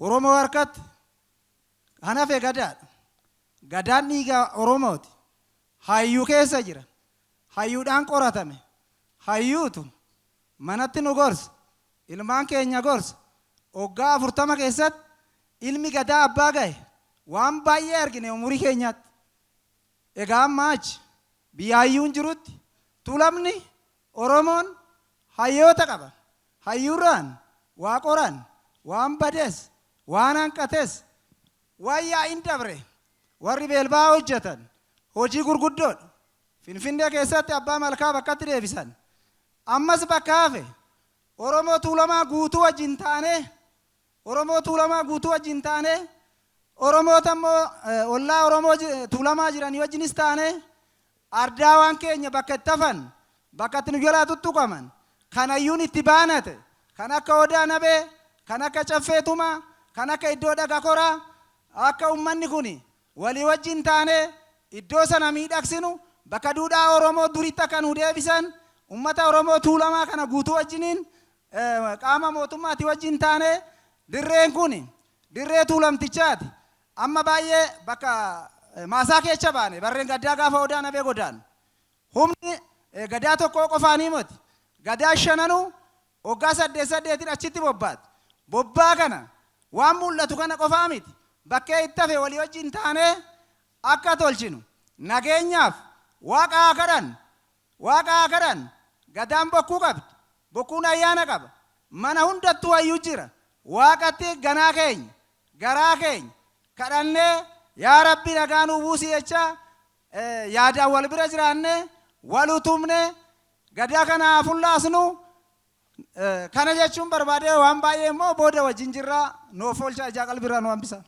Oromoo harkatti hanafe gadaadha. Gadaan dhiiga Oromooti. Hayyuu keessa jira. Hayyuudhaan qoratame. Hayyuutu manatti nu gorsa. Ilmaan keenya gorsa. Waggaa 40 keessatti ilmi gadaa abbaa gahe waan baay'ee argine umurii keenyaatti. Egaa amma achi biyya hayyuun jirutti tuulamni Oromoon hayyoota qaba. Hayyuurraan waa qoran, waan badees, waan hanqates, waan yaa'iin dabre warri beelbaa hojjetan hojii gurguddoodha. Finfinnee keessatti abbaa malkaa bakkatti deebisan. Ammas bakka hafe Oromoo tuulamaa guutuu wajjin taane Oromoo tuulamaa guutuu wajjin taane Oromoota immoo ollaa Oromoo tuulamaa jiranii wajjinis taane ardaawwan keenya bakka itti hafan bakka itti nu jalaa tuttuqaman kan hayyuun itti baanate kan akka Odaa Nabee kan akka Caffeetumaa kan akka Iddoo Dhaga Koraa akka ummanni kun walii wajjin taane iddoo sana miidhagsinu bakka duudhaa Oromoo duritti akka nu deebisan ummata Oromoo tuulamaa kana guutuu wajjiniin qaama mootummaatti wajjin taane dirreen kun dirree tuulamtichaati. Amma baay'ee bakka maasaa keessa baane barreen gaddaa gaafa Odaa Nabee godaan humni gadaa tokko qofaanii miti. Gadaa shananuu waggaa 8 achitti bobbaati. Bobbaa kana waan mul'atu kana qofaa miti. Bakkee itti hafe walii wajjin taane akka tolchinu nageenyaaf waaqaa kadhan gadaan bokkuu qabdi. Bokkuun ayyaana qaba. Mana hundattuu hayyuu jira. Waaqatti ganaa keenya garaa keenya kadhannee yaa Rabbi nagaa nuu buusi jecha yaadaan wal bira jiraannee wal utumne gadaa kana fullaasnu kana jechuun barbaadee waan baay'ee immoo booda wajjin jirraa noof oolcha ijaa qalbirraa nu hambisa.